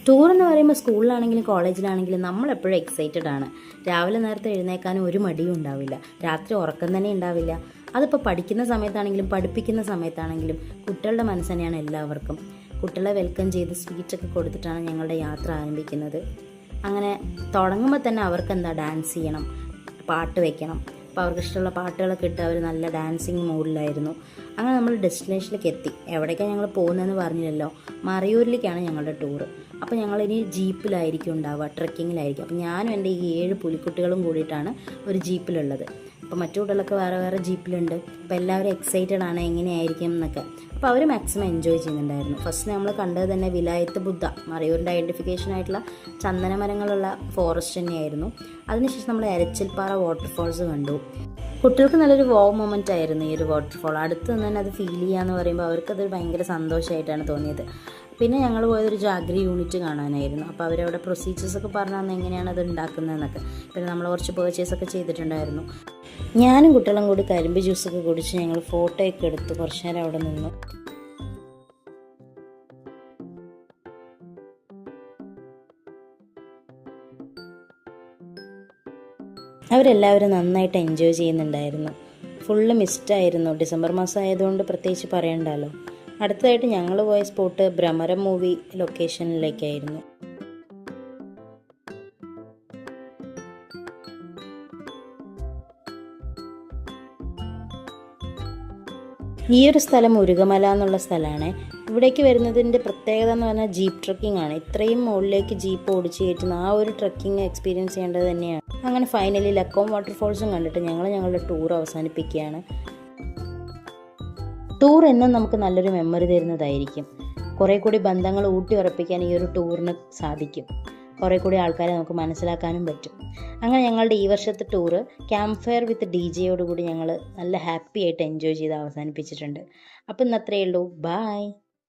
Tour എന്ന് പറയുമ്പോൾ സ്കൂളിലാണെങ്കിലും കോളേജിലാണെങ്കിലും നമ്മളെപ്പോഴും എക്സൈറ്റഡ് ആണ്. രാവിലെ നേരത്തെ എഴുന്നേക്കാനും ഒരു മടിയും ഉണ്ടാവില്ല, രാത്രി ഉറക്കം തന്നെ ഉണ്ടാവില്ല. അതിപ്പോൾ പഠിക്കുന്ന സമയത്താണെങ്കിലും പഠിപ്പിക്കുന്ന സമയത്താണെങ്കിലും കുട്ടികളുടെ മനസ്സ് തന്നെയാണ് എല്ലാവർക്കും. കുട്ടികളെ വെൽക്കം ചെയ്ത് സ്വീറ്റൊക്കെ കൊടുത്തിട്ടാണ് ഞങ്ങളുടെ യാത്ര ആരംഭിക്കുന്നത്. അങ്ങനെ തുടങ്ങുമ്പോൾ തന്നെ അവർക്ക് എന്താ ഡാൻസ് ചെയ്യണം, പാട്ട് വെക്കണം. അപ്പോൾ അവർക്ക് ഇഷ്ടമുള്ള പാട്ടുകളൊക്കെ ഇട്ട് അവർ നല്ല ഡാൻസിങ് മൂഡിലായിരുന്നു. അങ്ങനെ നമ്മൾ ഡെസ്റ്റിനേഷനിലേക്ക് എത്തി. എവിടേക്കാണ് ഞങ്ങൾ പോകുന്നതെന്ന് പറഞ്ഞില്ലല്ലോ, മറയൂരിലേക്കാണ് ഞങ്ങളുടെ ടൂറ്. അപ്പോൾ ഞങ്ങളിനി ജീപ്പിലായിരിക്കും ഉണ്ടാവുക, ട്രെക്കിങ്ങിലായിരിക്കും. അപ്പോൾ ഞാനും എൻ്റെ ഈ 7 പുലിക്കുട്ടികളും കൂടിയിട്ടാണ് ഒരു ജീപ്പിലുള്ളത്. അപ്പോൾ മറ്റു കുട്ടികളൊക്കെ വേറെ വേറെ ജീപ്പിലുണ്ട്. അപ്പോൾ എല്ലാവരും എക്സൈറ്റഡ് ആണ് എങ്ങനെയായിരിക്കും എന്നൊക്കെ. അപ്പോൾ അവർ മാക്സിമം എൻജോയ് ചെയ്യുന്നുണ്ടായിരുന്നു. ഫസ്റ്റ് നമ്മൾ കണ്ടത് തന്നെ വിലായത്ത് ബുദ്ധ, മറയൂരിൻ്റെ ഐഡൻറ്റിഫിക്കേഷൻ ആയിട്ടുള്ള ചന്ദനമരങ്ങളുള്ള ഫോറസ്റ്റ് തന്നെയായിരുന്നു. അതിനുശേഷം നമ്മൾ എരച്ചിൽപ്പാറ വാട്ടർഫോൾസ് കണ്ടു. കുട്ടികൾക്ക് നല്ലൊരു വോവ് മൊമെൻ്റ് ആയിരുന്നു ഈ ഒരു വാട്ടർഫോൾ. അടുത്ത് നിന്ന് തന്നെ അത് ഫീൽ ചെയ്യാന്ന് പറയുമ്പോൾ അവർക്കതൊരു ഭയങ്കര സന്തോഷമായിട്ടാണ് തോന്നിയത്. പിന്നെ ഞങ്ങൾ പോയതൊരു ജാഗ്രി യൂണിറ്റ് കാണാനായിരുന്നു. അപ്പോൾ അവരവിടെ പ്രൊസീജിയേഴ്സൊക്കെ പറഞ്ഞു തന്നെ എങ്ങനെയാണ് അത് ഉണ്ടാക്കുന്നതെന്നൊക്കെ. പിന്നെ നമ്മൾ കുറച്ച് പേർച്ചേസൊക്കെ ചെയ്തിട്ടുണ്ടായിരുന്നു. ഞാനും കുട്ടികളും കൂടി കരിമ്പ് ജ്യൂസൊക്കെ കുടിച്ച് ഞങ്ങൾ ഫോട്ടോയൊക്കെ എടുത്ത് കുറച്ച് നേരം അവിടെ നിന്നു. അവരെല്ലാവരും നന്നായിട്ട് എൻജോയ് ചെയ്യുന്നുണ്ടായിരുന്നു. ഫുള്ള് മിസ്റ്റായിരുന്നു. ഡിസംബർ മാസം ആയതുകൊണ്ട് പ്രത്യേകിച്ച് പറയണ്ടല്ലോ. അടുത്തതായിട്ട് ഞങ്ങൾ പോയ സ്പോട്ട് ഭ്രമരം മൂവി ലൊക്കേഷനിലേക്കായിരുന്നു. ഈ ഒരു സ്ഥലം മുരുകമല എന്നുള്ള സ്ഥലമാണ്. ഇവിടേക്ക് വരുന്നതിൻ്റെ പ്രത്യേകത എന്ന് പറഞ്ഞാൽ ജീപ്പ് ട്രക്കിംഗ് ആണ്. ഇത്രയും മുകളിലേക്ക് ജീപ്പ് ഓടിച്ച് കയറ്റുന്ന ആ ഒരു ട്രക്കിംഗ് എക്സ്പീരിയൻസ് ചെയ്യേണ്ടത് തന്നെയാണ്. അങ്ങനെ ഫൈനലി ലക്കോം വാട്ടർഫോൾസും കണ്ടിട്ട് ഞങ്ങളുടെ ടൂർ അവസാനിപ്പിക്കുകയാണ്. ടൂർ എന്നും നമുക്ക് നല്ലൊരു മെമ്മറി തരുന്നതായിരിക്കും. കുറേ കൂടി ബന്ധങ്ങൾ ഊട്ടി ഉറപ്പിക്കാൻ ഈ ഒരു ടൂറിന് സാധിക്കും. കുറേ കൂടി ആൾക്കാരെ നമുക്ക് മനസ്സിലാക്കാനും പറ്റും. അങ്ങനെ ഞങ്ങളുടെ ഈ വർഷത്തെ ടൂറ് ക്യാമ്പ് ഫയർ വിത്ത് DJ യോടുകൂടി ഞങ്ങൾ നല്ല ഹാപ്പി ആയിട്ട് എൻജോയ് ചെയ്ത് അവസാനിപ്പിച്ചിട്ടുണ്ട്. അപ്പം ഇന്ന് അത്രയേ ഉള്ളൂ. ബായ്.